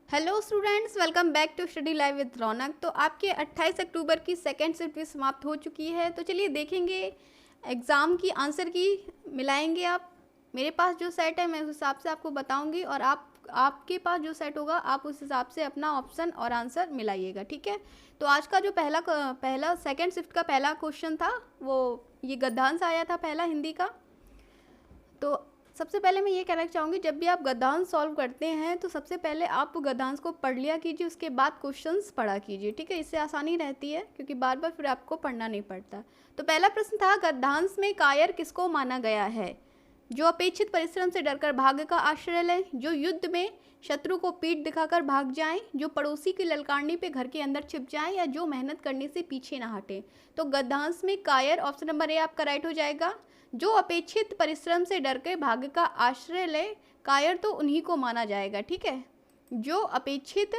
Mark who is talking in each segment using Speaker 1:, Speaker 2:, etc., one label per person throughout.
Speaker 1: Hello students, welcome back to study live with Raunak. तो आपके 28 अक्टूबर की सेकेंड शिफ्ट भी समाप्त हो चुकी है। तो चलिए देखेंगे एग्ज़ाम की आंसर की मिलाएंगे आप। मेरे पास जो सेट है मैं उस हिसाब से आपको बताऊंगी और आपके पास जो सेट होगा आप उस हिसाब से अपना ऑप्शन और आंसर मिलाइएगा, ठीक है। तो आज का जो पहला सेकेंड शिफ्ट का पहला क्वेश्चन था वो ये गद्यांश आया था पहला हिंदी का। तो सबसे पहले मैं ये कहना चाहूँगी, जब भी आप गद्यांश सॉल्व करते हैं तो सबसे पहले आप गद्यांश को पढ़ लिया कीजिए, उसके बाद क्वेश्चंस पढ़ा कीजिए, ठीक है। इससे आसानी रहती है क्योंकि बार बार फिर आपको पढ़ना नहीं पड़ता। तो पहला प्रश्न था, गद्यांश में कायर किसको माना गया है? जो अपेक्षित परिश्रम से डरकर भाग्य का आश्रय ले, जो युद्ध में शत्रु को पीठ दिखाकर भाग जाएं, जो पड़ोसी की ललकारनी पे घर के अंदर छिप जाएं, या जो मेहनत करने से पीछे ना हटे। तो गद्यांश में कायर ऑप्शन नंबर ए आपका राइट हो जाएगा। जो अपेक्षित परिश्रम से डर के भाग्य का आश्रय ले, कायर तो उन्हीं को माना जाएगा, ठीक है, जो अपेक्षित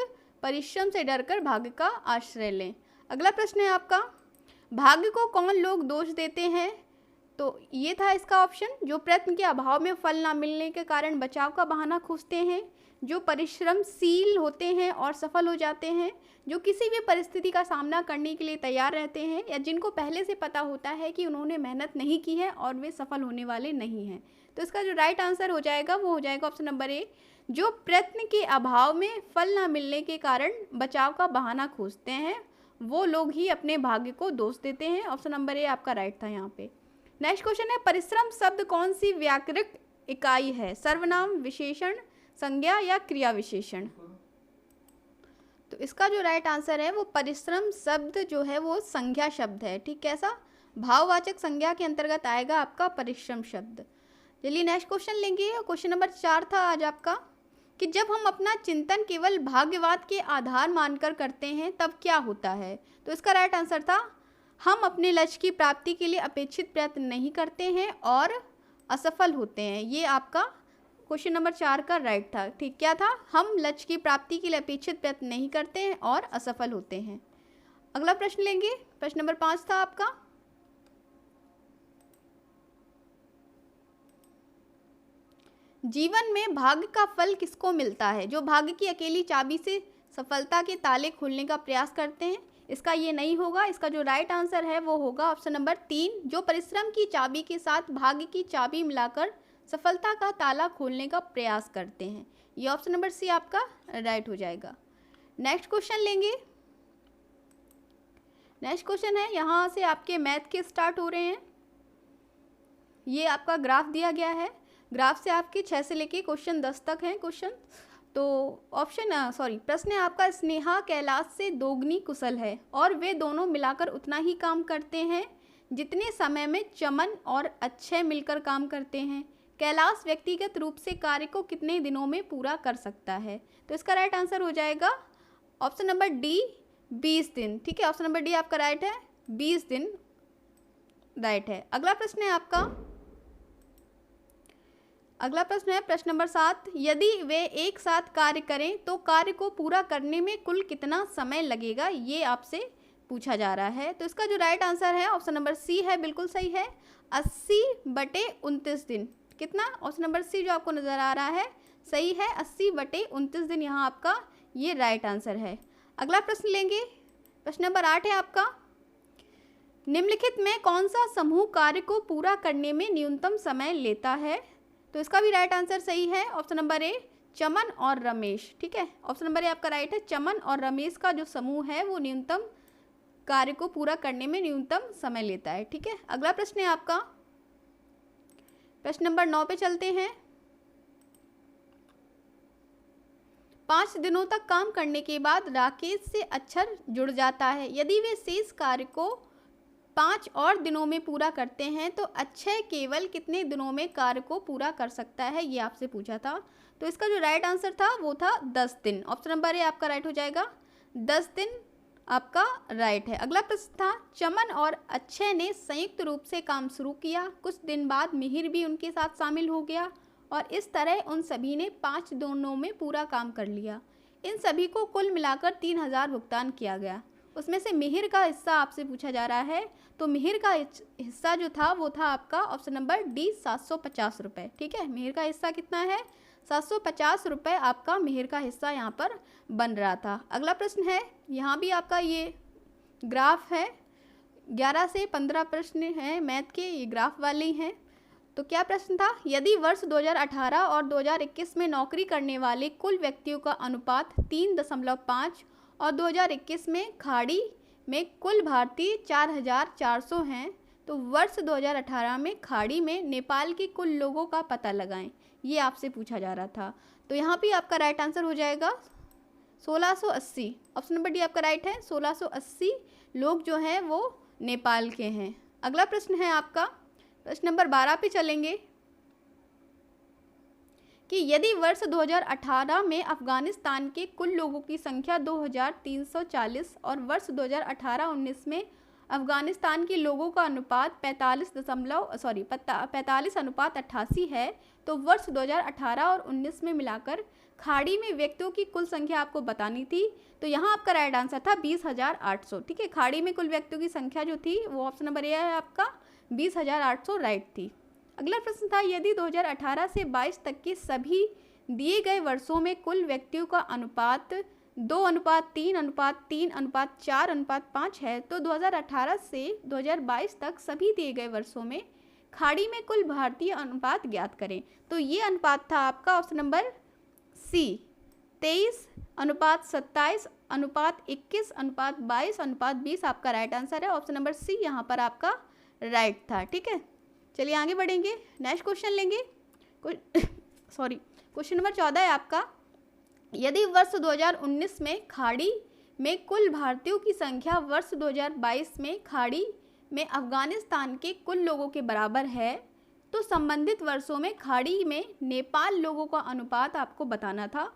Speaker 1: परिश्रम से डरकर भाग्य का आश्रय लें। अगला प्रश्न है आपका, भाग्य को कौन लोग दोष देते हैं? तो ये था इसका ऑप्शन, जो प्रयत्न के अभाव में फल ना मिलने के कारण बचाव का बहाना खोजते हैं, जो परिश्रमशील होते हैं और सफल हो जाते हैं, जो किसी भी परिस्थिति का सामना करने के लिए तैयार रहते हैं, या जिनको पहले से पता होता है कि उन्होंने मेहनत नहीं की है और वे सफल होने वाले नहीं हैं। तो इसका जो राइट आंसर हो जाएगा वो हो जाएगा ऑप्शन नंबर ए, जो प्रयत्न के अभाव में फल ना मिलने के कारण बचाव का बहाना खोजते हैं, वो लोग ही अपने भाग्य को दोष देते हैं। ऑप्शन नंबर ए आपका राइट था यहाँ पे। नेक्स्ट क्वेश्चन है, परिश्रम शब्द कौन सी व्याकरणिक इकाई है? सर्वनाम, विशेषण, संज्ञा या क्रिया विशेषण? तो इसका जो राइट आंसर है वो परिश्रम शब्द जो है वो संज्ञा शब्द है, ठीक। कैसा? भाववाचक संज्ञा के अंतर्गत आएगा आपका परिश्रम शब्द। चलिए नेक्स्ट क्वेश्चन लेंगे। क्वेश्चन नंबर 4 था आज आपका, कि जब हम अपना चिंतन केवल भाग्यवाद के आधार मानकर करते हैं तब क्या होता है? तो इसका राइट आंसर था, हम अपने लक्ष्य की प्राप्ति के लिए अपेक्षित प्रयत्न नहीं करते हैं और असफल होते हैं। ये आपका क्वेश्चन नंबर 4 का राइट था, ठीक। क्या था? हम लक्ष्य की प्राप्ति के लिए अपेक्षित प्रयत्न नहीं करते हैं और असफल होते हैं। अगला प्रश्न लेंगे, प्रश्न नंबर 5 था आपका, जीवन में भाग्य का फल किसको मिलता है? जो भाग्य की अकेली चाबी से सफलता के ताले खोलने का प्रयास करते हैं। इसका ये नहीं होगा, इसका जो राइट आंसर है वो होगा ऑप्शन नंबर 3, जो परिश्रम की चाबी के साथ भाग्य की चाबी मिलाकर सफलता का ताला खोलने का प्रयास करते हैं। ये ऑप्शन नंबर सी आपका राइट हो जाएगा। नेक्स्ट क्वेश्चन लेंगे। नेक्स्ट क्वेश्चन है, यहाँ से आपके मैथ के स्टार्ट हो रहे हैं। ये आपका ग्राफ दिया गया है, ग्राफ से आपके 6 से लेके क्वेश्चन 10 तक हैं क्वेश्चन। तो प्रश्न है आपका, स्नेहा कैलाश से दोगुनी कुशल है और वे दोनों मिलाकर उतना ही काम करते हैं जितने समय में चमन और अक्षय मिलकर काम करते हैं। कैलाश व्यक्तिगत रूप से कार्य को कितने दिनों में पूरा कर सकता है? तो इसका राइट आंसर हो जाएगा ऑप्शन नंबर डी, 20 दिन, ठीक है। ऑप्शन नंबर डी आपका राइट है, 20 दिन राइट है। अगला प्रश्न है आपका, अगला प्रश्न है प्रश्न नंबर 7, यदि वे एक साथ कार्य करें तो कार्य को पूरा करने में कुल कितना समय लगेगा? ये आपसे पूछा जा रहा है। तो इसका जो राइट आंसर है ऑप्शन नंबर सी है, बिल्कुल सही है, 80/29 दिन। कितना? ऑप्शन नंबर सी जो आपको नज़र आ रहा है सही है, 80/29 दिन यहाँ आपका ये राइट आंसर है। अगला प्रश्न लेंगे, प्रश्न नंबर 8 है आपका, निम्नलिखित में कौन सा समूह कार्य को पूरा करने में न्यूनतम समय लेता है? तो इसका भी राइट आंसर सही है, ऑप्शन नंबर ए, चमन और रमेश, ठीक है। ऑप्शन नंबर ए आपका राइट है, चमन और रमेश का जो समूह है वो न्यूनतम कार्य को पूरा करने में न्यूनतम समय लेता है, ठीक है। अगला प्रश्न है आपका, प्रश्न नंबर 9 पे चलते हैं। 5 दिनों तक काम करने के बाद राकेश से अक्षर जुड़ जाता है। यदि वे शेष कार्य को 5 और दिनों में पूरा करते हैं तो अक्षय केवल कितने दिनों में कार्य को पूरा कर सकता है? ये आपसे पूछा था। तो इसका जो राइट आंसर था वो था 10 दिन। ऑप्शन नंबर ए आपका राइट हो जाएगा, 10 दिन आपका राइट है। अगला प्रश्न था, चमन और अक्षय ने संयुक्त रूप से काम शुरू किया, कुछ दिन बाद मिहिर भी उनके साथ शामिल हो गया और इस तरह उन सभी ने 5 दिनों में पूरा काम कर लिया। इन सभी को कुल मिलाकर 3000 भुगतान किया गया। उसमें से मिहिर का हिस्सा आपसे पूछा जा रहा है। तो मिहिर का हिस्सा जो था वो था आपका ऑप्शन नंबर डी, 750 रुपये, ठीक है। मिहिर का हिस्सा कितना है? 750 रुपये आपका मेहर का हिस्सा यहाँ पर बन रहा था। अगला प्रश्न है, यहाँ भी आपका ये ग्राफ है, 11 से 15 प्रश्न हैं मैथ के, ये ग्राफ वाले हैं। तो क्या प्रश्न था, यदि वर्ष 2018 और 2021 में नौकरी करने वाले कुल व्यक्तियों का अनुपात 3.5 और 2021 में खाड़ी में कुल भारतीय 4400 हैं, तो वर्ष 2018 में खाड़ी में नेपाल के कुल लोगों का पता लगाएं। ये आपसे पूछा जा रहा था। तो यहाँ भी आपका राइट आंसर हो जाएगा 1680। ऑप्शन नंबर डी आपका राइट है। 1680 लोग जो हैं वो नेपाल के हैं। अगला प्रश्न है आपका प्रश्न नंबर 12 पे चलेंगे कि यदि वर्ष 2018 में अफगानिस्तान के कुल लोगों की संख्या 2340 और वर्ष 2018-19 में अफगानिस्तान के लोगों का अनुपात 45:88 है, तो वर्ष 2018 और 19 में मिलाकर खाड़ी में व्यक्तियों की कुल संख्या आपको बतानी थी। तो यहाँ आपका राइट आंसर था 20,800। ठीक है, खाड़ी में कुल व्यक्तियों की संख्या जो थी वो ऑप्शन नंबर ए है आपका 20,800 राइट थी। अगला प्रश्न था, यदि 2018 से 22 तक के सभी दिए गए वर्षों में कुल व्यक्तियों का अनुपात 2:3:3:4:5 है, तो 2018 से 2022 तक सभी दिए गए वर्षों में खाड़ी में कुल भारतीय अनुपात ज्ञात करें। तो ये अनुपात था आपका ऑप्शन नंबर सी 23:27:21:22:20 आपका राइट आंसर है। ऑप्शन नंबर सी यहाँ पर आपका राइट था। ठीक है, चलिए आगे बढ़ेंगे, नेक्स्ट क्वेश्चन लेंगे। क्वेश्चन नंबर 14 है आपका, यदि वर्ष 2019 में खाड़ी में कुल भारतीयों की संख्या वर्ष 2022 में खाड़ी में अफगानिस्तान के कुल लोगों के बराबर है, तो संबंधित वर्षों में खाड़ी में नेपाल लोगों का अनुपात आपको बताना था।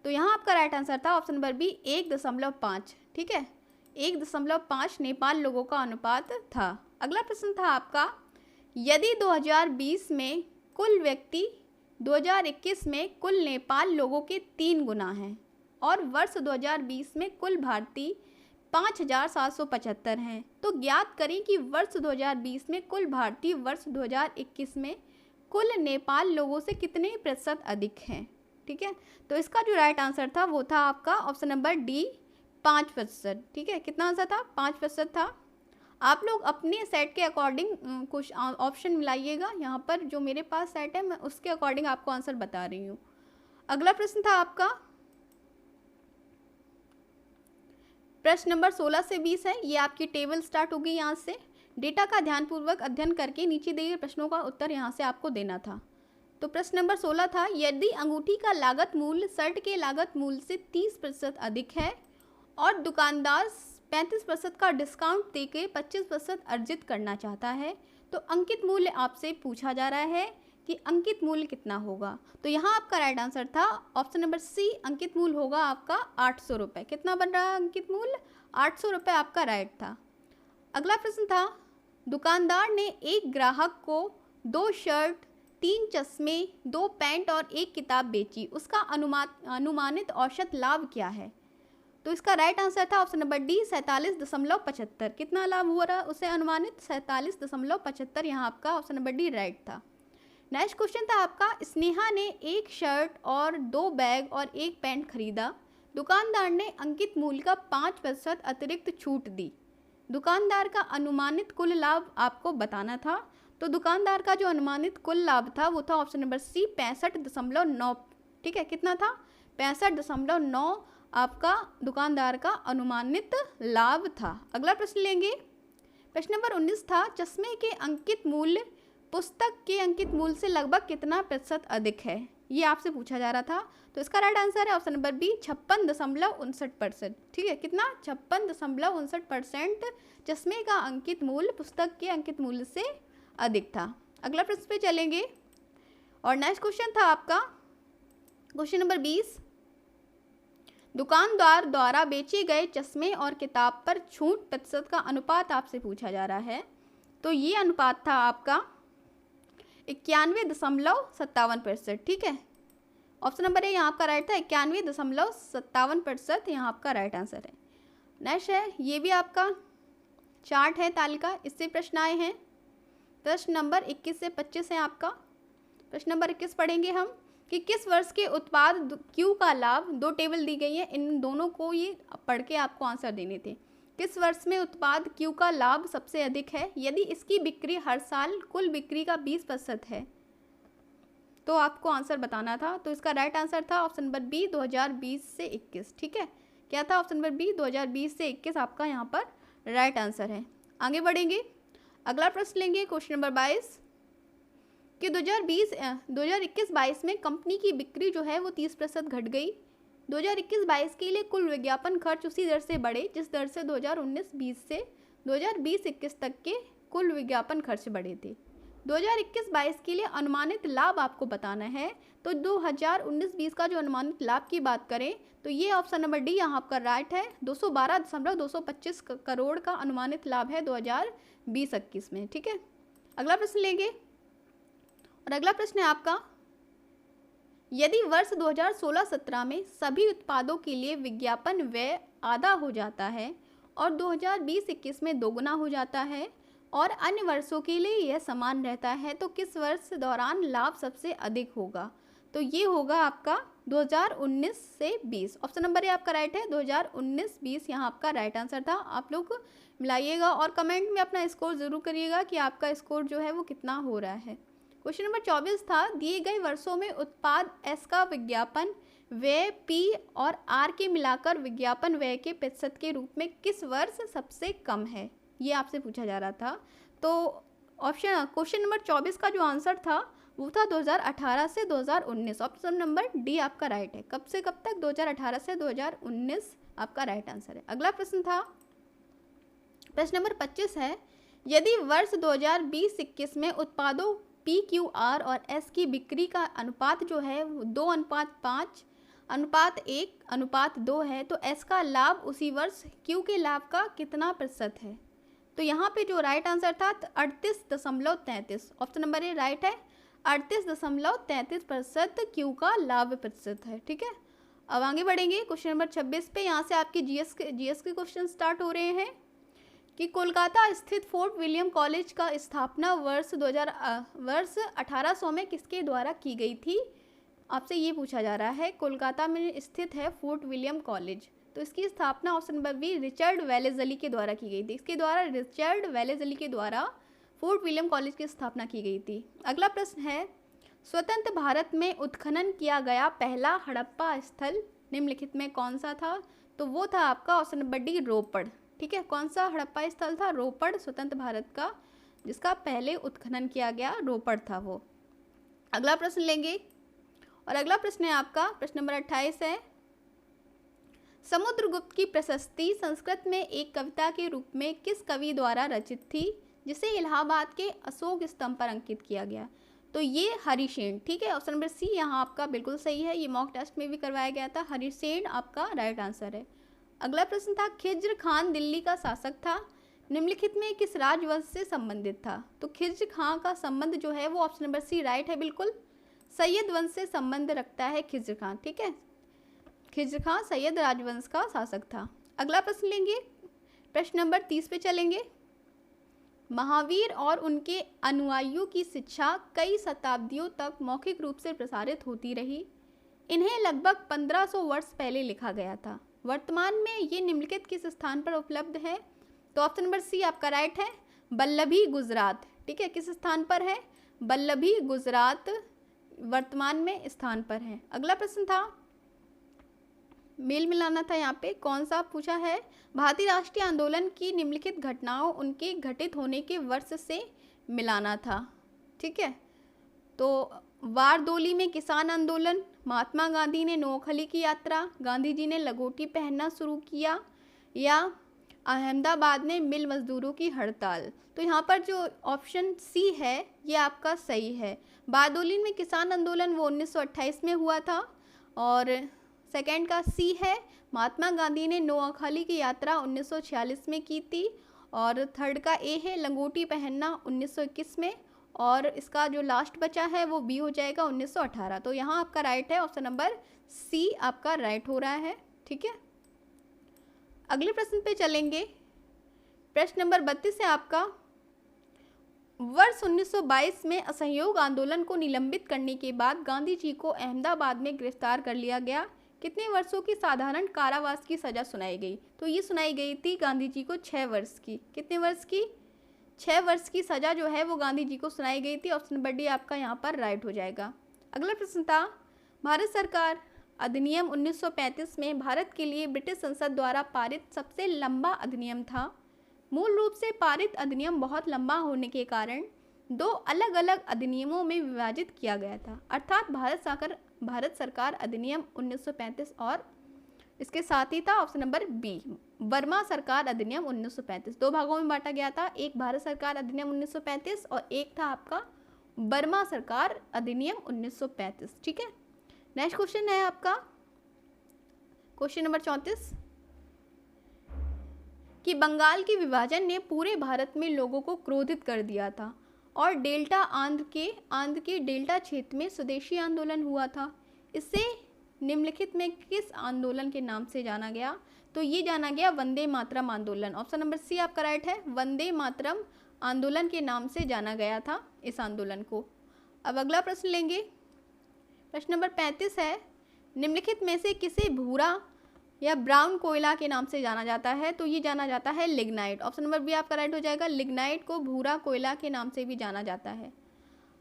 Speaker 1: तो यहाँ आपका राइट आंसर था ऑप्शन नंबर बी 1.5। ठीक है, 1.5 नेपाल लोगों का अनुपात था। अगला प्रश्न था आपका, यदि 2020 में कुल व्यक्ति 2021 में कुल नेपाल लोगों के 3 गुना हैं और वर्ष 2020 में कुल भारतीय 5,775 हैं, तो ज्ञात करें कि वर्ष 2020 में कुल भारतीय वर्ष 2021 में कुल नेपाल लोगों से कितने प्रतिशत अधिक हैं। ठीक है, तो इसका जो राइट आंसर था वो था आपका ऑप्शन नंबर डी 5%। ठीक है, कितना आंसर था, 5% था। आप लोग अपने सेट के अकॉर्डिंग कुछ ऑप्शन मिलाइएगा। यहाँ पर जो मेरे पास सेट है मैं उसके अकॉर्डिंग आपको आंसर बता रही हूँ। अगला प्रश्न था आपका प्रश्न नंबर 16 से 20 है। ये आपकी टेबल स्टार्ट होगी यहाँ से। डेटा का ध्यानपूर्वक अध्ययन करके नीचे दिए गए प्रश्नों का उत्तर यहाँ से आपको देना था। तो प्रश्न नंबर 16 था, यदि अंगूठी का लागत मूल्य शर्ट के लागत मूल्य से 30% अधिक है और दुकानदार 35% का डिस्काउंट देके 25% अर्जित करना चाहता है, तो अंकित मूल्य आपसे पूछा जा रहा है कि अंकित मूल्य कितना होगा। तो यहाँ आपका राइट आंसर था ऑप्शन नंबर सी, अंकित मूल्य होगा आपका 800 रुपये। कितना बन रहा है अंकित मूल्य, 800 रुपये आपका राइट था। अगला प्रश्न था, दुकानदार ने एक ग्राहक को 2 शर्ट, 3 चश्मे, 2 पैंट और 1 किताब बेची, उसका अनुमानित औसत लाभ क्या है। तो इसका राइट आंसर था ऑप्शन नंबर डी 47.75। कितना लाभ हुआ रहा उसे अनुमानित, 47.75। यहाँ आपका ऑप्शन नंबर डी राइट था। नेक्स्ट क्वेश्चन था आपका, स्नेहा ने 1 शर्ट और 2 बैग और 1 पैंट खरीदा। दुकानदार ने अंकित मूल्य का 5% अतिरिक्त छूट दी। दुकानदार का अनुमानित कुल लाभ आपको बताना था। तो दुकानदार का जो अनुमानित कुल लाभ था वो था ऑप्शन नंबर सी 65.9। ठीक है, कितना था, 65.9 आपका दुकानदार का अनुमानित लाभ था। अगला प्रश्न लेंगे, प्रश्न नंबर 19 था, चश्मे के अंकित मूल्य पुस्तक के अंकित मूल्य से लगभग कितना प्रतिशत अधिक है, ये आपसे पूछा जा रहा था। तो इसका राइट आंसर है ऑप्शन नंबर बी 56.59%। ठीक है, कितना, 56.59% चश्मे का अंकित मूल्य पुस्तक के अंकित मूल्य से अधिक था। अगला प्रश्न पे चलेंगे और नेक्स्ट क्वेश्चन था आपका क्वेश्चन नंबर 20, दुकानदार द्वारा बेचे गए चश्मे और किताब पर छूट प्रतिशत का अनुपात आपसे पूछा जा रहा है। तो ये अनुपात था आपका 91.57%। ठीक है, ऑप्शन नंबर ए यहाँ आपका राइट था, 91.57% यहाँ आपका राइट आंसर है। नेक्स्ट है, ये भी आपका चार्ट है तालिका, इससे प्रश्न आए हैं। प्रश्न नंबर 21 से 25 है आपका। प्रश्न नंबर 21 पढ़ेंगे हम, कि किस वर्ष के उत्पाद Q का लाभ, 2 टेबल दी गई है, इन दोनों को ये पढ़ के आपको आंसर देने थे। किस वर्ष में उत्पाद Q का लाभ सबसे अधिक है? यदि इसकी बिक्री हर साल कुल बिक्री का 20% है तो आपको आंसर बताना था। तो इसका राइट आंसर था ऑप्शन नंबर बी 2020 से 21। ठीक है, क्या था? ऑप्शन नंबर बी 2020 से 21 आपका यहाँ पर राइट आंसर है। आगे बढ़ेंगे, अगला प्रश्न लेंगे क्वेश्चन नंबर 22 कि 2021-22 में कंपनी की बिक्री जो है वो 30% घट गई। 2021-22 के लिए कुल विज्ञापन खर्च उसी दर से बढ़े जिस दर से 2019-20 से 2020-21 तक के कुल विज्ञापन खर्च बढ़े थे। 2021-22 के लिए अनुमानित लाभ आपको बताना है। तो 2019-20 का जो अनुमानित लाभ की बात करें तो ये ऑप्शन नंबर डी यहाँ आपका राइट है। 212.225 करोड़ का अनुमानित लाभ है 2020-21 में। ठीक है, अगला प्रश्न लेंगे और अगला प्रश्न है आपका, यदि वर्ष 2016-17 में सभी उत्पादों के लिए विज्ञापन व्यय आधा हो जाता है और 2020-21 में दोगुना हो जाता है और अन्य वर्षों के लिए यह समान रहता है तो किस वर्ष दौरान लाभ सबसे अधिक होगा? तो ये होगा आपका 2019 से 20। ऑप्शन नंबर ए आपका राइट है, 2019-20 यहाँ आपका राइट आंसर था। आप लोग मिलाइएगा और कमेंट में अपना स्कोर ज़रूर करिएगा कि आपका स्कोर जो है वो कितना हो रहा है। क्वेश्चन नंबर 24 था, दिए गए वर्षों में उत्पाद एस का विज्ञापन व्यय पी और आर के मिलाकर विज्ञापन व्यय के प्रतिशत के रूप में किस वर्ष सबसे कम है? ये आपसे पूछा जा रहा था। तो क्वेश्चन नंबर 24 का जो आंसर था वो था 2018 से 2019। ऑप्शन नंबर डी आपका राइट है। कब से कब तक? 2018 से 2019 आपका राइट आंसर है। अगला प्रश्न था, प्रश्न नंबर 25 है, यदि वर्ष 2020-21 में उत्पादों पी क्यू आर और एस की बिक्री का अनुपात जो है 2:5:1:2 है तो एस का लाभ उसी वर्ष क्यू के लाभ का कितना प्रतिशत है? तो यहाँ पे जो राइट आंसर था 38.33। ऑप्शन नंबर ए राइट है, 38.33% क्यू का लाभ प्रतिशत है। ठीक है, अब आगे बढ़ेंगे क्वेश्चन नंबर 26 पे। यहाँ से आपके जीएस के क्वेश्चन स्टार्ट हो रहे हैं कि कोलकाता स्थित फोर्ट विलियम कॉलेज का स्थापना वर्ष 1800 में किसके द्वारा की गई थी? आपसे ये पूछा जा रहा है। कोलकाता में स्थित है फोर्ट विलियम कॉलेज, तो इसकी स्थापना option number B Richard Wellesley के द्वारा की गई थी। इसके द्वारा रिचर्ड वेलेजली के द्वारा फोर्ट विलियम कॉलेज की स्थापना की गई थी। अगला प्रश्न है, स्वतंत्र भारत में उत्खनन किया गया पहला हड़प्पा स्थल निम्नलिखित में कौन सा था? तो वो था आपका ऑप्शन नंबर डी रोपड़। ठीक है, कौन सा हड़प्पा स्थल था? रोपड़, स्वतंत्र भारत का जिसका पहले उत्खनन किया गया रोपड़ था वो। अगला प्रश्न लेंगे और अगला प्रश्न है आपका प्रश्न नंबर 28 है, समुद्रगुप्त की प्रशस्ति संस्कृत में एक कविता के रूप में किस कवि द्वारा रचित थी जिसे इलाहाबाद के अशोक स्तंभ पर अंकित किया गया? तो ये हरिसेन। ठीक है, ऑप्शन नंबर सी यहाँ आपका बिल्कुल सही है। ये मॉक टेस्ट में भी करवाया गया था। हरिसेन आपका राइट आंसर है। अगला प्रश्न था, खिज्र खान दिल्ली का शासक था, निम्नलिखित में किस राजवंश से संबंधित था? तो खिज्र खान का संबंध जो है वो ऑप्शन नंबर सी राइट है, बिल्कुल सैयद वंश से संबंध रखता है खिज्र खान। ठीक है, खिज्र खान सैयद राजवंश का शासक था। अगला प्रश्न लेंगे, प्रश्न नंबर 30 पे चलेंगे। महावीर और उनके अनुयायियों की शिक्षा कई शताब्दियों तक मौखिक रूप से प्रसारित होती रही। इन्हें लगभग 1500 वर्ष पहले लिखा गया था। वर्तमान में ये निम्नलिखित किस स्थान पर उपलब्ध है? तो ऑप्शन नंबर सी आपका राइट है, बल्लभी गुजरात। ठीक है, किस स्थान पर है? बल्लभी गुजरात वर्तमान में स्थान पर है। अगला प्रश्न था, मेल मिलाना था यहाँ पे, कौन सा पूछा है? भारतीय राष्ट्रीय आंदोलन की निम्नलिखित घटनाओं उनके घटित होने के वर्ष से मिलाना था। ठीक है, तो वारदोली में किसान आंदोलन, महात्मा गांधी ने नोखली की यात्रा, गांधी जी ने लंगोटी पहनना शुरू किया, या अहमदाबाद में मिल मजदूरों की हड़ताल। तो यहाँ पर जो ऑप्शन सी है ये आपका सही है। बारदोली में किसान आंदोलन वो 1928 में हुआ था और सेकंड का सी है, महात्मा गांधी ने नोआखाली की यात्रा 1946 में की थी, और थर्ड का ए है, लंगोटी पहनना 1921 में, और इसका जो लास्ट बचा है वो बी हो जाएगा 1918। तो यहाँ आपका राइट है, ऑप्शन नंबर सी आपका राइट हो रहा है। ठीक है, अगले प्रश्न पे चलेंगे। प्रश्न नंबर 32 है आपका, वर्ष 1922 में असहयोग आंदोलन को निलंबित करने के बाद गांधी जी को अहमदाबाद में गिरफ्तार कर लिया गया। कितने वर्षों की साधारण कारावास की सजा सुनाई गई? तो ये सुनाई गई थी गांधी जी को 6 वर्ष की। कितने वर्ष की? 6 वर्ष की सजा जो है वो गांधी जी को सुनाई गई थी। ऑप्शन नंबर डी आपका यहाँ पर राइट हो जाएगा। अगला प्रश्न था, भारत सरकार अधिनियम 1935 में भारत के लिए ब्रिटिश संसद द्वारा पारित सबसे लंबा अधिनियम था। मूल रूप से पारित अधिनियम बहुत लंबा होने के कारण 2 अलग अलग अधिनियमों में विभाजित किया गया था, अर्थात भारत सरकार अधिनियम 1935 और इसके साथ ही था ऑप्शन नंबर बी वर्मा सरकार अधिनियम 1935। 2 भागों में बांटा गया था, एक भारत सरकार अधिनियम 1935 और एक था आपका वर्मा सरकार अधिनियम 1935। ठीक है, नेक्स्ट क्वेश्चन है आपका क्वेश्चन नंबर 34 कि बंगाल के विभाजन ने पूरे भारत में लोगों को क्रोधित कर दिया था और डेल्टा आंध्र के डेल्टा क्षेत्र में स्वदेशी आंदोलन हुआ था। इसे निम्नलिखित में किस आंदोलन के नाम से जाना गया? तो ये जाना गया वंदे मातरम आंदोलन। ऑप्शन नंबर सी आपका राइट है, वंदे मातरम आंदोलन के नाम से जाना गया था इस आंदोलन को। अब अगला प्रश्न लेंगे, प्रश्न नंबर 35 है, निम्नलिखित में से किसे भूरा या ब्राउन कोयला के नाम से जाना जाता है? तो ये जाना जाता है लिग्नाइट। ऑप्शन नंबर बी आपका राइट हो जाएगा, लिग्नाइट को भूरा कोयला के नाम से भी जाना जाता है।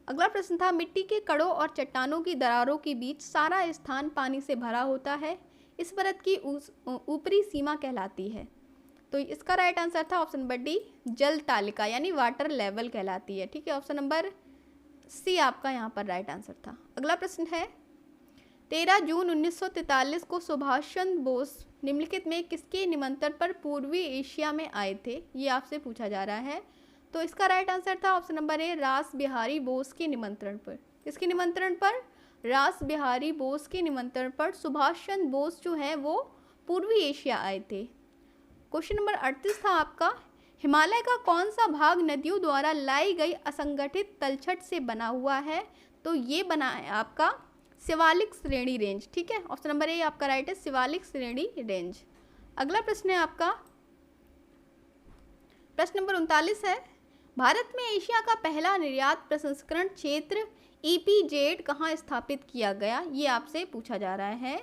Speaker 1: अगला प्रश्न था, मिट्टी के कड़ों और चट्टानों की दरारों के बीच सारा स्थान पानी से भरा होता है, इस परत की ऊपरी सीमा कहलाती है। तो इसका राइट आंसर था ऑप्शन नंबर डी जल तालिका यानी वाटर लेवल कहलाती है। ठीक है, ऑप्शन नंबर सी आपका यहाँ पर राइट आंसर था। अगला प्रश्न है, 13 जून 1943 को सुभाष चंद्र बोस निम्नलिखित में किसके निमंत्रण पर पूर्वी एशिया में आए थे? ये आपसे पूछा जा रहा है। तो इसका राइट आंसर था ऑप्शन नंबर ए रास बिहारी बोस के निमंत्रण पर। किसके निमंत्रण पर? रास बिहारी बोस के निमंत्रण पर सुभाष चंद्र बोस जो है वो पूर्वी एशिया आए थे। क्वेश्चन नंबर 38 था आपका, हिमालय का कौन सा भाग नदियों द्वारा लाई गई असंगठित तलछट से बना हुआ है? तो ये बना है आपका शिवालिक श्रेणी रेंज। ठीक है, ऑप्शन नंबर ए आपका राइट है, शिवालिक श्रेणी रेंज। अगला प्रश्न है आपका प्रश्न नंबर 39 है, भारत में एशिया का पहला निर्यात प्रसंस्करण क्षेत्र EPZ कहाँ स्थापित किया गया? ये आपसे पूछा जा रहा है।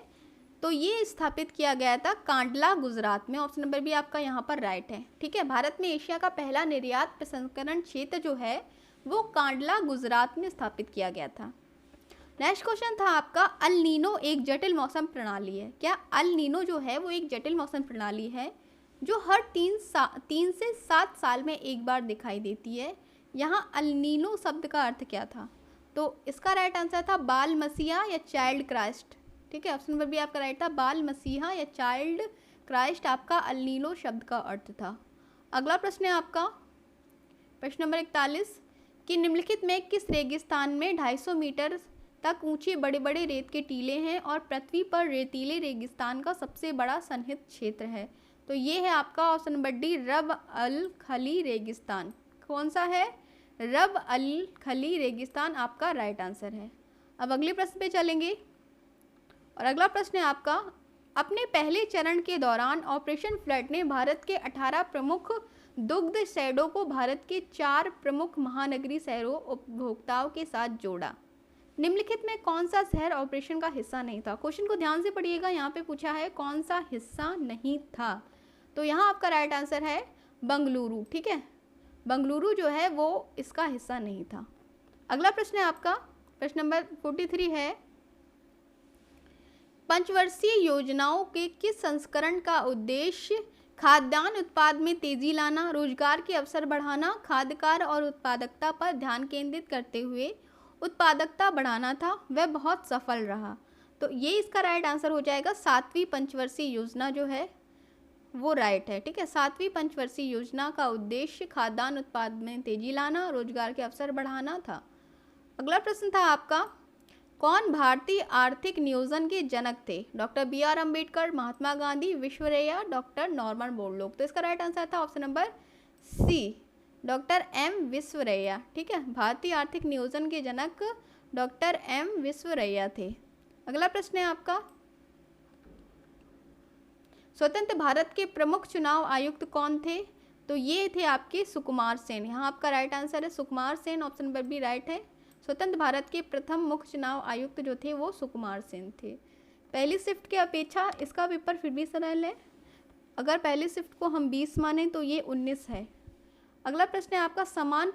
Speaker 1: तो ये स्थापित किया गया था कांडला गुजरात में। ऑप्शन नंबर बी आपका यहाँ पर राइट है। ठीक है, भारत में एशिया का पहला निर्यात प्रसंस्करण क्षेत्र जो है वो कांडला गुजरात में स्थापित किया गया था। नेक्स्ट क्वेश्चन था आपका, अल नीनो एक जटिल मौसम प्रणाली है। क्या अल नीनो जो है वो एक जटिल मौसम प्रणाली है जो हर 3 से 7 साल में एक बार दिखाई देती है? यहाँ अल नीनो शब्द का अर्थ क्या था? तो इसका राइट आंसर था बाल मसीहा या चाइल्ड क्राइस्ट। ठीक है, ऑप्शन नंबर बी आपका राइट था, बाल मसीहा या चाइल्ड क्राइस्ट आपका अल नीनो शब्द का अर्थ था। अगला प्रश्न है आपका प्रश्न नंबर 41 कि निम्नलिखित में किस रेगिस्तान में 250 मीटर तक ऊंचे बड़े बड़े रेत के टीले हैं और पृथ्वी पर रेतीले रेगिस्तान का सबसे बड़ा सन्निहित क्षेत्र है? तो ये है आपका ऑप्शन नंबर डी रब अल खली रेगिस्तान। कौन सा है? रब अल खली रेगिस्तान आपका राइट आंसर है। अब अगले प्रश्न पे चलेंगे और अगला प्रश्न है आपका, अपने पहले चरण के दौरान ऑपरेशन फ्लड ने भारत के 18 प्रमुख दुग्ध शहरों को भारत के 4 प्रमुख महानगरीय शहरों उपभोक्ताओं के साथ जोड़ा। निम्नलिखित में कौन सा शहर ऑपरेशन का हिस्सा नहीं था? क्वेश्चन को ध्यान से पढ़िएगा, यहाँ पे पूछा है कौन सा हिस्सा नहीं था। तो यहाँ आपका राइट आंसर है बंगलुरु। ठीक है, बंगलुरु जो है वो इसका हिस्सा नहीं था। अगला प्रश्न है आपका प्रश्न नंबर 43 है, पंचवर्षीय योजनाओं के किस संस्करण का उद्देश्य खाद्यान्न उत्पाद में तेजी लाना, रोजगार के अवसर बढ़ाना, खाद्य कार्य और उत्पादकता पर ध्यान केंद्रित करते हुए उत्पादकता बढ़ाना था? वह बहुत सफल रहा। तो ये इसका राइट आंसर हो जाएगा 7वीं पंचवर्षीय योजना जो है वो राइट है। ठीक है, 7वीं पंचवर्षीय योजना का उद्देश्य खाद्यान्न उत्पाद में तेजी लाना, रोजगार के अवसर बढ़ाना था। अगला प्रश्न था आपका, कौन भारतीय आर्थिक नियोजन के जनक थे? Doctor BR Ambedkar, Mahatma Gandhi, Visvesvaraya, doctor Norman Borlaug. तो इसका राइट आंसर था option number C doctor M Visvesvaraya. ठीक है, भारतीय आर्थिक नियोजन के जनक डॉक्टर M विश्वेश्वरैया थे। अगला प्रश्न है आपका, स्वतंत्र भारत के प्रमुख चुनाव आयुक्त कौन थे? तो ये थे आपके सुकुमार सेन। यहाँ आपका राइट आंसर है Sukumar Sen, option number B right है। स्वतंत्र भारत के प्रथम मुख्य चुनाव आयुक्त जो थे वो सुकुमार सेन थे। पहली शिफ्ट की अपेक्षा इसका पेपर फिर भी सरल है। अगर पहली शिफ्ट को हम 20 माने तो ये 19 है। अगला प्रश्न है आपका, समान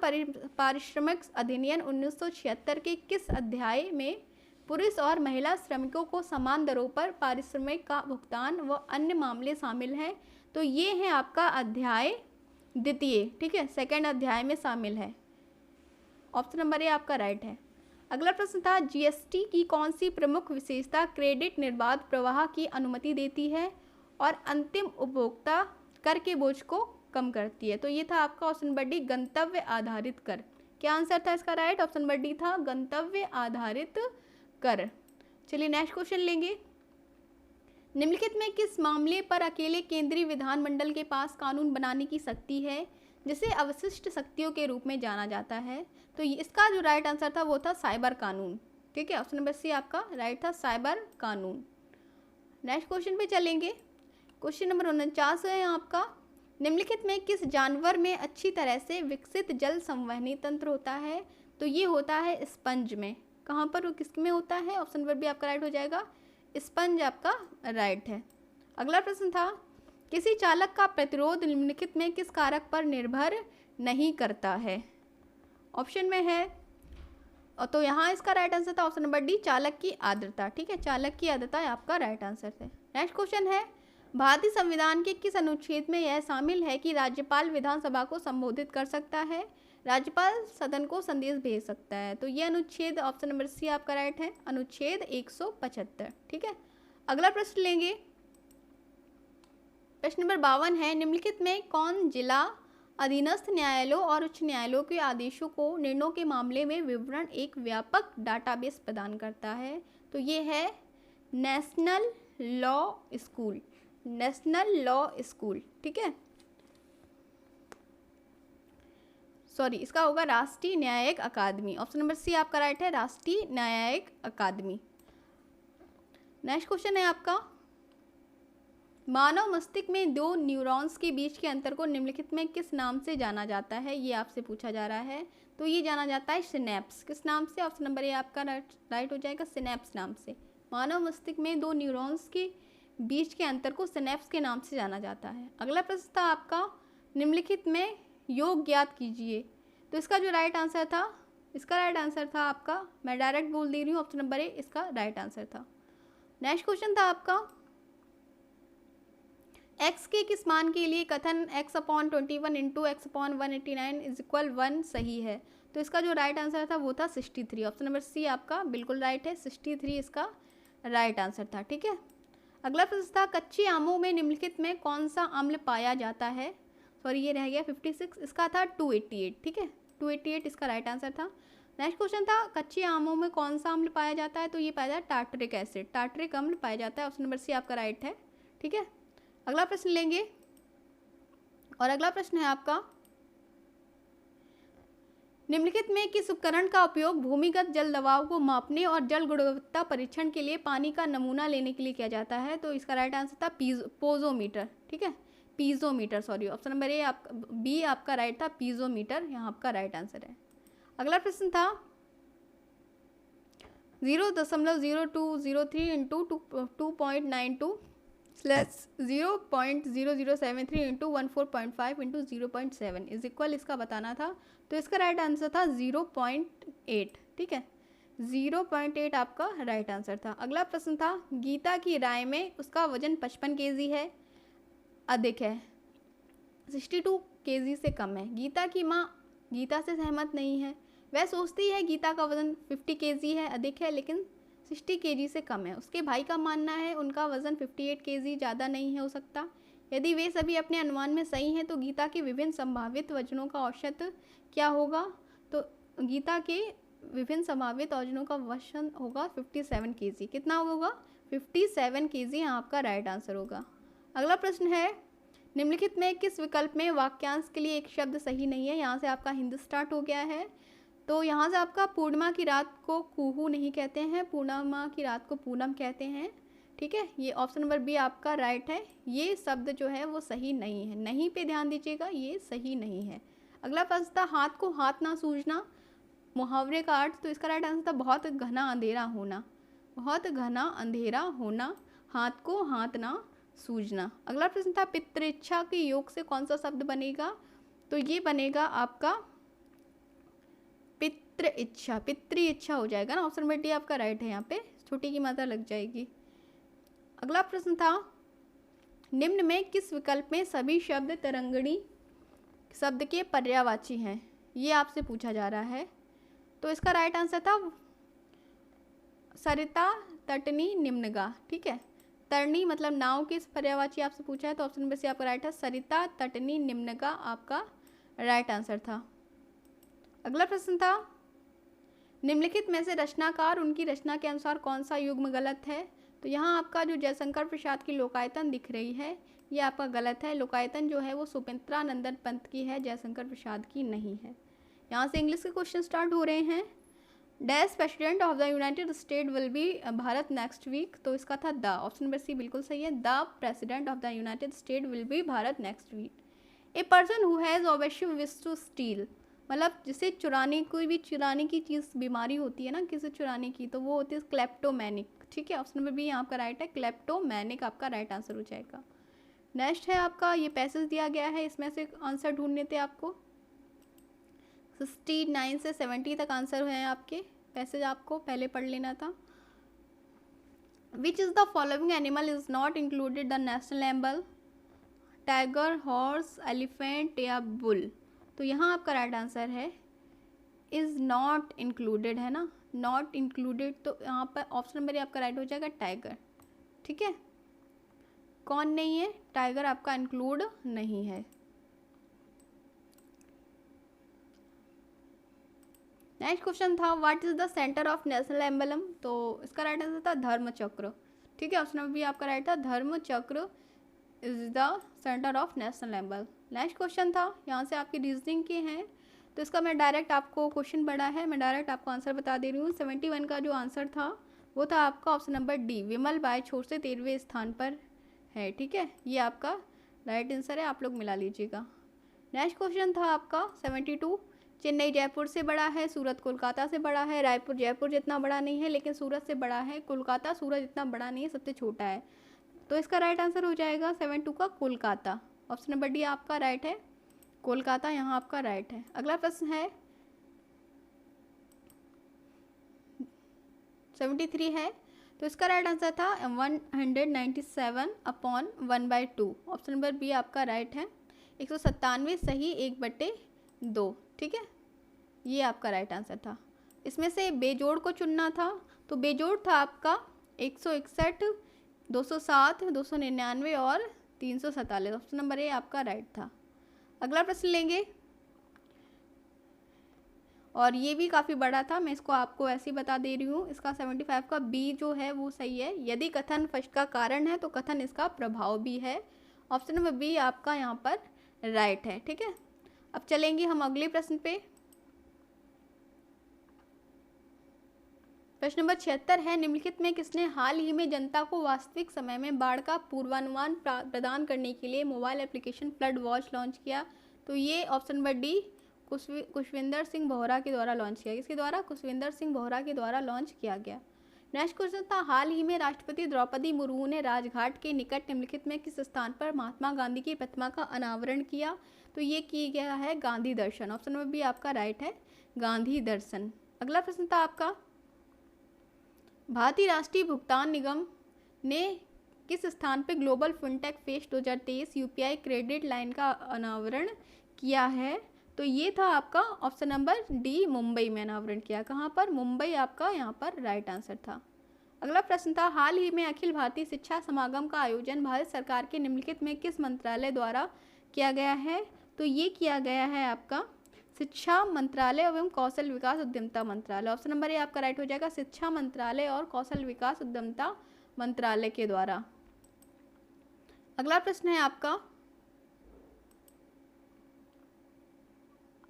Speaker 1: पारिश्रमिक अधिनियम 1976 के किस अध्याय में पुरुष और महिला श्रमिकों को समान दरों पर पारिश्रमिक का भुगतान व अन्य मामले शामिल हैं? तो ये है आपका अध्याय द्वितीय, ठीक है, सेकंड अध्याय में शामिल है। ऑप्शन नंबर ए आपका राइट है। अगला प्रश्न था, जीएसटी की कौन सी प्रमुख विशेषता क्रेडिट निर्बाध प्रवाह की अनुमति देती है और अंतिम उपभोक्ता कर के बोझ को कम करती है? तो ये था आपका ऑप्शन नंबर डी, गंतव्य आधारित कर। क्या आंसर था इसका राइट? ऑप्शन नंबर डी था गंतव्य आधारित कर। चलिए नेक्स्ट क्वेश्चन लेंगे। निम्नलिखित में किस मामले पर अकेले केंद्रीय विधानमंडल के पास कानून बनाने की शक्ति है जिसे अवशिष्ट शक्तियों के रूप में जाना जाता है? तो इसका जो राइट आंसर था वो था साइबर कानून, ठीक है, ऑप्शन नंबर सी आपका राइट था, साइबर कानून। नेक्स्ट क्वेश्चन पे चलेंगे। क्वेश्चन नंबर 49 है आपका, निम्नलिखित में किस जानवर में अच्छी तरह से विकसित जल संवहनी तंत्र होता है? तो ये होता है स्पंज में। कहाँ पर, किस में होता है? ऑप्शन नंबर बी आपका राइट हो जाएगा, स्पंज आपका राइट है। अगला प्रश्न था, किसी चालक का प्रतिरोध निम्नलिखित में किस कारक पर निर्भर नहीं करता है? ऑप्शन में है, और तो यहाँ इसका राइट आंसर था ऑप्शन नंबर डी, चालक की आर्द्रता, ठीक है, चालक की आर्द्रता आपका राइट आंसर है। नेक्स्ट क्वेश्चन है, भारतीय संविधान के किस अनुच्छेद में यह शामिल है कि राज्यपाल विधानसभा को संबोधित कर सकता है, राज्यपाल सदन को संदेश भेज सकता है? तो ये अनुच्छेद ऑप्शन नंबर सी आपका राइट है, अनुच्छेद 175, ठीक है। अगला प्रश्न लेंगे, प्रश्न नंबर 52 है, निम्नलिखित में कौन जिला अधीनस्थ न्यायालयों और उच्च न्यायालयों के आदेशों को निर्णयों के मामले में विवरण एक व्यापक डाटाबेस प्रदान करता है? तो ये है national law school, national law school, ठीक है, सॉरी इसका होगा राष्ट्रीय न्यायिक अकादमी। ऑप्शन नंबर सी आपका राइट है, राष्ट्रीय न्यायिक अकादमी। नेक्स्ट क्वेश्चन है आपका, मानव मस्तिष्क में दो न्यूरॉन्स के बीच के अंतर को निम्नलिखित में किस नाम से जाना जाता है? ये आपसे पूछा जा रहा है। तो ये जाना जाता है सिनेप्स। किस नाम से? ऑप्शन नंबर ए आपका राइट हो जाएगा, सिनेप्स नाम से। मानव मस्तिष्क में दो न्यूरॉन्स के बीच के अंतर को सिनेप्स के नाम से जाना जाता है। अगला प्रश्न था आपका, निम्नलिखित में योग ज्ञात कीजिए। तो इसका जो राइट आंसर था, इसका राइट आंसर था आपका, मैं डायरेक्ट बोल दे रही हूँ, ऑप्शन नंबर ए इसका राइट आंसर था। नेक्स्ट क्वेश्चन था आपका, x के किस मान के लिए कथन x/21 into x/189 is equal 1 सही है? तो इसका जो राइट आंसर था वो था 63। ऑप्शन नंबर सी आपका बिल्कुल राइट है, 63 इसका राइट आंसर था, ठीक है। अगला प्रश्न था, कच्चे आमों में निम्नलिखित में कौन सा अम्ल पाया जाता है? सॉरी ये रह गया 56, इसका था 288, ठीक है, 288 इसका राइट आंसर था। नेक्स्ट क्वेश्चन था, कच्चे आमों में कौन सा अम्ल पाया जाता है? तो ये पाया जाता है टार्टरिक एसिड, टार्टरिक अम्ल पाया जाता है। ऑप्शन नंबर सी आपका राइट है, ठीक है। अगला प्रश्न लेंगे, और अगला प्रश्न है आपका, निम्नलिखित में किस उपकरण का उपयोग भूमिगत जल दबाव को मापने और जल गुणवत्ता परीक्षण के लिए पानी का नमूना लेने के लिए किया जाता है? तो इसका राइट आंसर था पोजोमीटर, ठीक है, piezometer, sorry option number A आप बी आपका राइट था, पीजोमीटर यहाँ आपका राइट आंसर है। अगला प्रश्न था, 0.0203 into 2.92 0.0073 into 14.5 into 0.7 is equal इसका बताना था। तो इसका राइट आंसर था 0.8, ठीक है, 0.8 आपका राइट आंसर था। अगला प्रश्न था, गीता की राय में उसका वजन 55 kg है, अधिक है, 62 kg से कम है। गीता की माँ गीता से सहमत नहीं है, वह सोचती है गीता का वजन 50 kg है, अधिक है, लेकिन 60 kg से कम है। उसके भाई का मानना है उनका वजन 58 kg ज़्यादा नहीं हो सकता। यदि वे सभी अपने अनुमान में सही हैं तो गीता के विभिन्न संभावित वजनों का औसत क्या होगा? तो गीता के विभिन्न संभावित वजनों का वजन होगा 57 kg। कितना होगा? 57 kg यहाँ आपका राइट आंसर होगा। अगला प्रश्न है, निम्नलिखित में किस विकल्प में वाक्यांश के लिए एक शब्द सही नहीं है? यहाँ से आपका हिंदी स्टार्ट हो गया है। तो यहाँ से आपका पूर्णिमा की रात को कुहू नहीं कहते हैं, पूर्णिमा की रात को पूनम कहते हैं। ठीक है, ये ऑप्शन नंबर बी आपका राइट है। ये शब्द जो है वो सही नहीं है, नहीं पे ध्यान दीजिएगा, ये सही नहीं है। अगला प्रश्न था हाथ को हाथ ना सूझना, मुहावरे का अर्थ। तो इसका राइट आंसर था बहुत घना अंधेरा होना, बहुत घना अंधेरा होना, हाथ को हाथ ना सूझना। अगला प्रश्न था पितृइच्छा के योग से कौन सा शब्द बनेगा। तो ये बनेगा आपका पितृ इच्छा, पितृ इच्छा हो जाएगा ना, ऑप्शन नंबर डी आपका राइट है, यहाँ पे छोटी की मात्रा लग जाएगी। अगला प्रश्न था निम्न में किस विकल्प में सभी शब्द तरंगिणी शब्द के पर्यायवाची हैं, ये आपसे पूछा जा रहा है। तो इसका राइट आंसर था सरिता तटनी निम्नगा, ठीक है, तरनी मतलब नाव के पर्यायवाची आपसे पूछा है, तो ऑप्शन नंबर सी आपका राइट है, सरिता तटनी निम्नगा आपका राइट आंसर था। अगला प्रश्न था निम्नलिखित में से रचनाकार उनकी रचना के अनुसार कौन सा युग्म गलत है। तो यहाँ आपका जो जयशंकर प्रसाद की लोकायतन दिख रही है ये आपका गलत है। लोकायतन जो है वो सुमित्रा नंदन पंत की है, जयशंकर प्रसाद की नहीं है। यहाँ से इंग्लिश के क्वेश्चन स्टार्ट हो रहे हैं। Dash president of the united state will be Bharat next week. तो इसका था द, ऑप्शन नंबर सी बिल्कुल सही है, the president of the united state will be Bharat next week. A person who has obsessive wish to steal, मतलब जिसे चुराने, कोई भी चुराने की चीज़ बीमारी होती है ना किसी चुराने की, तो वो होती है क्लेप्टोमैनिक, ठीक है, ऑप्शन नंबर बी यहाँ आपका राइट है, क्लेप्टोमैनिक आपका राइट आंसर हो जाएगा। नेक्स्ट है आपका ये पैसेज दिया गया है, इसमें से आंसर ढूंढने थे आपको। 69 से 70 तक आंसर है आपके, पैसेज आपको पहले पढ़ लेना था। Which is the following animal is not included the national एम्बल, tiger, horse, elephant या बुल। तो यहाँ आपका राइट आंसर है इज़ नॉट इंक्लूडेड, है ना, नॉट इंक्लूडेड, तो यहाँ पर ऑप्शन नंबर आपका राइट हो जाएगा टाइगर, ठीक है। कौन नहीं है, टाइगर आपका इंक्लूड नहीं है। नेक्स्ट क्वेश्चन था what is the centre of national emblem. तो इसका राइट आंसर था धर्म चक्र, ठीक है, ऑप्शन नंबर भी आपका राइट था, धर्म चक्र is the centre of national एम्बल। Next question था, यहाँ से आपकी रीजनिंग के हैं, तो इसका मैं डायरेक्ट आपको क्वेश्चन बड़ा है, मैं डायरेक्ट आपको आंसर बता दे रही हूँ। 71 का जो आंसर था वो था आपका option number D, Vimal by छोर से 13वें स्थान पर है, ठीक है, ये आपका राइट आंसर है, आप लोग मिला लीजिएगा। नेक्स्ट क्वेश्चन था आपका 72, चेन्नई जयपुर से बड़ा है, सूरत कोलकाता से बड़ा है, रायपुर जयपुर जितना बड़ा नहीं है लेकिन सूरत से बड़ा है, कोलकाता सूरत जितना बड़ा नहीं है, सबसे छोटा है। तो इसका राइट आंसर हो जाएगा 72 का कोलकाता, ऑप्शन नंबर डी आपका राइट है, कोलकाता यहाँ आपका राइट है। अगला प्रश्न है 73 है, तो इसका राइट आंसर था 197/1/2, ऑप्शन नंबर बी आपका राइट है, 197 सही 1/2, ठीक है, ये आपका राइट आंसर था। इसमें से बेजोड़ को चुनना था, तो बेजोड़ था आपका 161, 207, 299 और 347, ऑप्शन नंबर ए आपका राइट था। अगला प्रश्न लेंगे और ये भी काफ़ी बड़ा था, मैं इसको आपको ऐसे ही बता दे रही हूँ। इसका 75 का बी जो है वो सही है, यदि कथन फर्स्ट का कारण है तो कथन इसका प्रभाव भी है, ऑप्शन नंबर बी आपका यहाँ पर राइट है, ठीक है। अब चलेंगे हम अगले प्रश्न पे। प्रश्न नंबर 76 है निम्नलिखित में किसने हाल ही में जनता को वास्तविक समय में बाढ़ का पूर्वानुमान प्रदान करने के लिए mobile application flood watch launch किया। तो ये option number D Khushwinder Singh Bohra के द्वारा लॉन्च किया, इसके द्वारा खुशविंदर सिंह बोहरा के द्वारा लॉन्च किया गया। नेक्स्ट क्वेश्चन था हाल ही में राष्ट्रपति द्रौपदी मुर्मू ने राजघाट के निकट निम्नलिखित में किस स्थान पर महात्मा गांधी की प्रतिमा का अनावरण किया। तो ये किया गया है गांधी दर्शन, ऑप्शन नंबर बी आपका राइट है, गांधी दर्शन। अगला प्रश्न था आपका भारतीय राष्ट्रीय भुगतान निगम ने किस स्थान पर global fintech fest 2023 UPI credit line का अनावरण किया है। तो ये था आपका ऑप्शन नंबर डी, मुंबई में अनावरण किया, कहाँ पर, मुंबई आपका यहाँ पर राइट आंसर था। अगला प्रश्न था हाल ही में अखिल भारतीय शिक्षा समागम का आयोजन भारत सरकार के निम्नलिखित में किस मंत्रालय द्वारा किया गया है। तो ये किया गया है आपका शिक्षा मंत्रालय एवं कौशल विकास उद्यमिता मंत्रालय, ऑप्शन नंबर ए आपका राइट हो जाएगा, शिक्षा मंत्रालय और कौशल विकास उद्यमिता मंत्रालय के द्वारा। अगला प्रश्न है आपका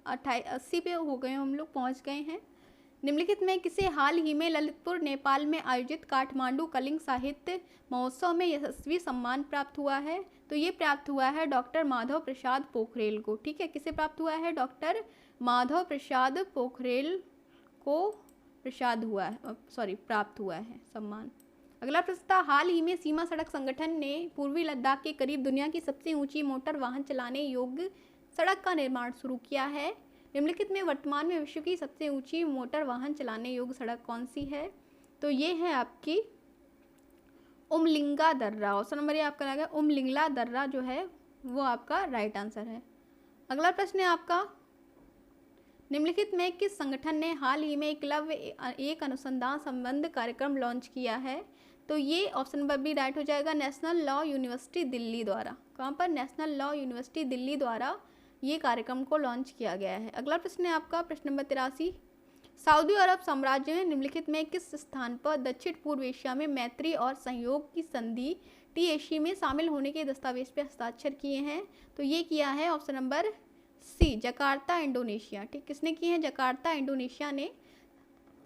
Speaker 1: 80 पे हो गए हम लोग, पहुंच गए हैं। निम्नलिखित में किसे हाल ही में ललितपुर नेपाल में आयोजित काठमांडू कलिंग साहित्य महोत्सव में यशस्वी सम्मान प्राप्त हुआ है? तो ये प्राप्त हुआ है डॉक्टर माधव प्रसाद पोखरेल को। ठीक है, किसे प्राप्त हुआ है? डॉक्टर माधव प्रसाद पोखरेल को प्राप्त हुआ है सम्मान। अगला प्रश्न था, हाल ही में सीमा सड़क संगठन ने पूर्वी लद्दाख के करीब दुनिया की सबसे ऊंची मोटर वाहन चलाने योग्य सड़क का निर्माण शुरू किया है। निम्नलिखित में वर्तमान में विश्व की सबसे ऊंची मोटर वाहन चलाने योग्य सड़क कौन सी है? तो ये है आपकी उमलिंगा दर्रा। ऑप्शन नंबर ये आपका रहेगा उमलिंगला दर्रा जो है वो आपका राइट आंसर है। अगला प्रश्न है आपका, निम्नलिखित में किस संगठन ने हाल ही में एकलव्य एक अनुसंधान संबंध कार्यक्रम लॉन्च किया है? तो ये ऑप्शन नंबर बी राइट हो जाएगा, नेशनल लॉ यूनिवर्सिटी दिल्ली द्वारा। कहाँ पर? नेशनल लॉ यूनिवर्सिटी दिल्ली द्वारा ये कार्यक्रम को लॉन्च किया गया है। अगला प्रश्न है आपका प्रश्न नंबर 83, सऊदी अरब साम्राज्य ने निम्नलिखित में किस स्थान पर दक्षिण पूर्व एशिया में मैत्री और सहयोग की संधि TAC में शामिल होने के दस्तावेज पर हस्ताक्षर किए हैं? तो ये किया है option number C, Jakarta Indonesia. ठीक, किसने किए हैं? जकार्ता इंडोनेशिया ने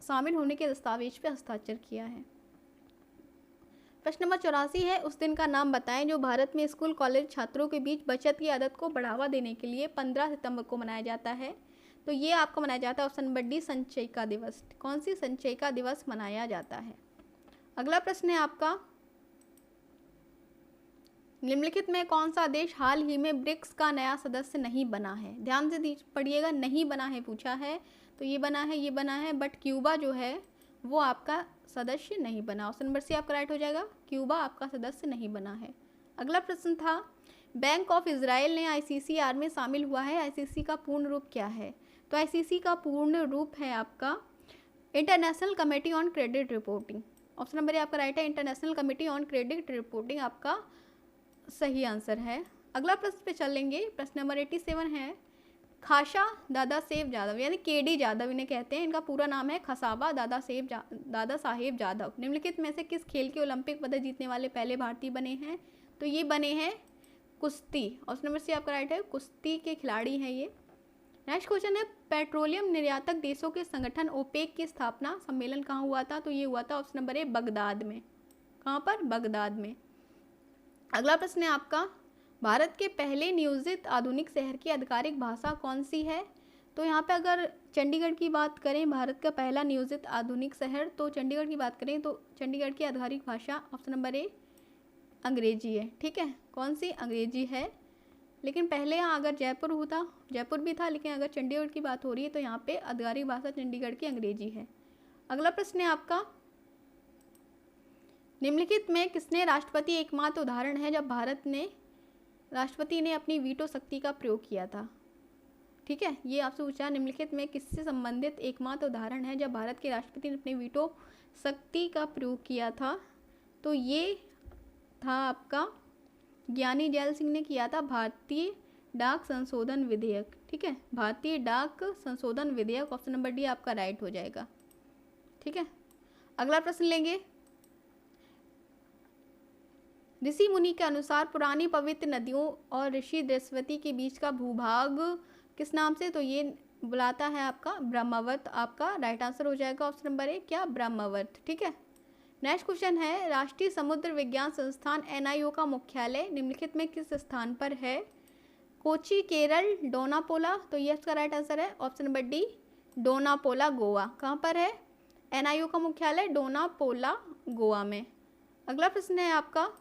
Speaker 1: शामिल होने के दस्तावेज पर हस्ताक्षर किया है। प्रश्न नंबर 84 है, उस दिन का नाम बताएं जो भारत में स्कूल कॉलेज छात्रों के बीच बचत की आदत को बढ़ावा देने के लिए 15 सितंबर को मनाया जाता है। तो ये आपको मनाया जाता है ऑप्शन नंबर डी, संचयिका दिवस। कौन सी? संचयिका दिवस मनाया जाता है। अगला प्रश्न है आपका, निम्नलिखित में कौन सा देश हाल ही में ब्रिक्स का नया सदस्य नहीं बना है? ध्यान से पढ़िएगा, नहीं बना है पूछा है, तो ये बना है, ये बना है, बट क्यूबा जो है वो आपका सदस्य नहीं बना। ऑप्शन नंबर सी आपका राइट हो जाएगा, क्यूबा आपका सदस्य नहीं बना है। अगला प्रश्न था, बैंक ऑफ इजराइल ने ICCR में शामिल हुआ है। ICC का पूर्ण रूप क्या है? तो ICC का पूर्ण रूप है आपका international committee on credit reporting. Option number A आपका राइट है, international committee on credit reporting आपका सही आंसर है। अगला प्रश्न पे चलेंगे, प्रश्न नंबर 87 है, खासा दादा साहेब जादव यानी KD जादव इन्हें कहते हैं, इनका पूरा नाम है खसाबा दादा साहेब जादव निम्नलिखित में से किस खेल के ओलंपिक पदक जीतने वाले पहले भारतीय बने हैं? तो ये बने हैं कुश्ती। ऑप्शन नंबर सी आपका राइट है, कुश्ती के खिलाड़ी हैं ये। नेक्स्ट क्वेश्चन है, पेट्रोलियम निर्यातक देशों के संगठन OPEC की स्थापना सम्मेलन कहाँ हुआ था? तो ये हुआ था ऑप्शन नंबर ए, बगदाद में। कहाँ पर? बगदाद में। अगला प्रश्न है आपका, भारत के पहले नियोजित आधुनिक शहर की आधिकारिक भाषा कौन सी है? तो यहाँ पे अगर चंडीगढ़ की बात करें, भारत का पहला नियोजित आधुनिक शहर, तो चंडीगढ़ की बात करें तो चंडीगढ़ की आधिकारिक भाषा ऑप्शन नंबर ए अंग्रेजी है। ठीक है, कौन सी? अंग्रेजी है। लेकिन पहले यहाँ अगर जयपुर होता, जयपुर भी था, लेकिन अगर चंडीगढ़ की बात हो रही है तो यहाँ पे आधिकारिक भाषा चंडीगढ़ की अंग्रेजी है। अगला प्रश्न है आपका, निम्नलिखित में किसने राष्ट्रपति एकमात्र उदाहरण है जब राष्ट्रपति ने अपनी वीटो शक्ति का प्रयोग किया था? ठीक है, ये आपसे पूछा, निम्नलिखित में किससे संबंधित एकमात्र उदाहरण है जब भारत के राष्ट्रपति ने अपनी वीटो शक्ति का प्रयोग किया था? तो ये था आपका ज्ञानी जैल सिंह ने किया था, भारतीय डाक संशोधन विधेयक। ठीक है, भारतीय डाक संशोधन विधेयक ऑप्शन नंबर डी आपका राइट हो जाएगा। ठीक है, अगला प्रश्न लेंगे, ऋषि मुनि के अनुसार पुरानी पवित्र नदियों और ऋषि दृश्यवती के बीच का भूभाग किस नाम से? तो ये बुलाता है आपका ब्रह्मवत, आपका राइट आंसर हो जाएगा ऑप्शन नंबर ए, क्या? ब्रह्मवत। ठीक है, नेक्स्ट क्वेश्चन है, राष्ट्रीय समुद्र विज्ञान संस्थान NIO का मुख्यालय निम्नलिखित में किस स्थान पर है? कोची, केरल, डोनापोला। तो ये इसका राइट आंसर है option number D, Dona Paula, Goa. कहाँ पर है NIO का मुख्यालय? डोनापोला, गोवा में। अगला प्रश्न है आपका,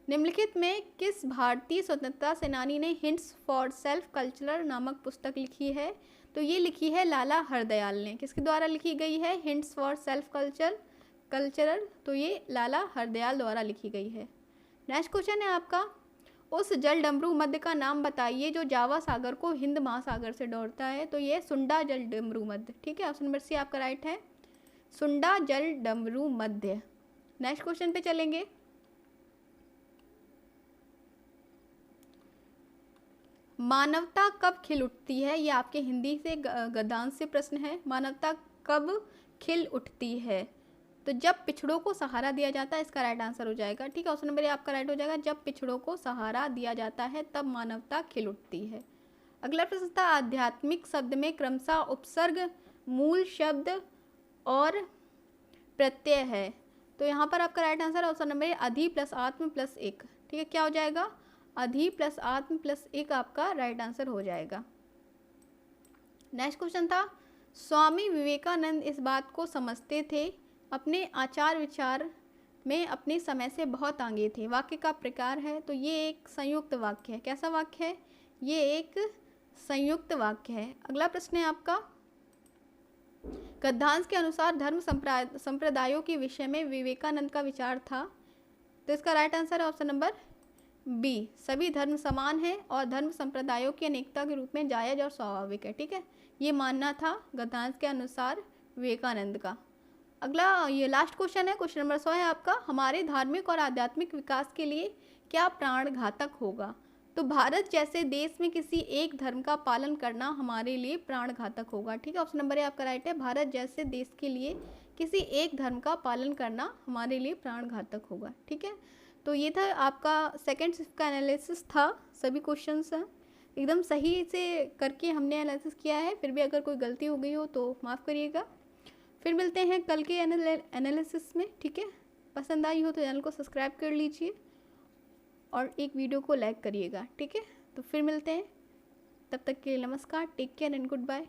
Speaker 1: निम्नलिखित में किस भारतीय स्वतंत्रता सेनानी ने हिंट्स फॉर सेल्फ कल्चरल नामक पुस्तक लिखी है? तो ये लिखी है लाला हरदयाल ने। किसके द्वारा लिखी गई है हिंट्स फॉर सेल्फ कल्चरल? तो ये लाला हरदयाल द्वारा लिखी गई है। नेक्स्ट क्वेश्चन है आपका, उस जल डमरू मध्य का नाम बताइए जो जावा सागर को हिंद महासागर से जोड़ता है? तो ये सुंडा जल डमरू मध्य। ठीक है, ऑप्शन नंबर सी आपका राइट है, सुंडा जल डमरू मध्य। नेक्स्ट क्वेश्चन पे चलेंगे, मानवता कब खिल उठती है? ये आपके हिंदी से गद्यांश से प्रश्न है, मानवता कब खिल उठती है? तो जब पिछड़ों को सहारा दिया जाता है, इसका राइट आंसर हो जाएगा। ठीक है, ऑप्शन नंबर ए आपका राइट हो जाएगा, जब पिछड़ों को सहारा दिया जाता है तब मानवता खिल उठती है। अगला प्रश्न था, आध्यात्मिक शब्द में क्रमशः उपसर्ग मूल शब्द और प्रत्यय है। तो यहाँ पर आपका राइट आंसर ऑप्शन नंबर है अधि प्लस आत्म प्लस एक। ठीक है, क्या हो जाएगा? अधि प्लस आत्म प्लस एक आपका राइट आंसर हो जाएगा। नेक्स्ट क्वेश्चन था, स्वामी विवेकानंद इस बात को समझते थे, अपने आचार विचार में अपने समय से बहुत आगे थे। वाक्य का प्रकार है, तो ये एक संयुक्त वाक्य है। कैसा वाक्य है? ये एक संयुक्त वाक्य है। अगला प्रश्न है आपका, गद्यांश के अनुसार धर्म संप्रदायों के विषय में विवेकानंद का विचार था। तो इसका राइट आंसर है ऑप्शन नंबर बी, सभी धर्म समान है और धर्म संप्रदायों की अनेकता के रूप में जायज और स्वाभाविक है। ठीक है, ये मानना था गद्यांश के अनुसार विवेकानंद का। अगला ये लास्ट क्वेश्चन है, क्वेश्चन नंबर 100 है आपका, हमारे धार्मिक और आध्यात्मिक विकास के लिए क्या प्राण घातक होगा? तो भारत जैसे देश में किसी एक धर्म का पालन करना हमारे लिए प्राण घातक होगा। ठीक है, ऑप्शन नंबर ए आपका राइट है, भारत जैसे देश के लिए किसी एक धर्म का पालन करना हमारे लिए प्राण घातक होगा। ठीक है, तो ये था आपका सेकेंड शिफ्ट का एनालिसिस था। सभी क्वेश्चंस एकदम सही से करके हमने एनालिसिस किया है, फिर भी अगर कोई गलती हो गई हो तो माफ़ करिएगा। फिर मिलते हैं कल के एनालिसिस में। ठीक है, पसंद आई हो तो चैनल को सब्सक्राइब कर लीजिए और एक वीडियो को लाइक करिएगा। ठीक है, तो फिर मिलते हैं, तब तक के लिए नमस्कार, take care and good bye.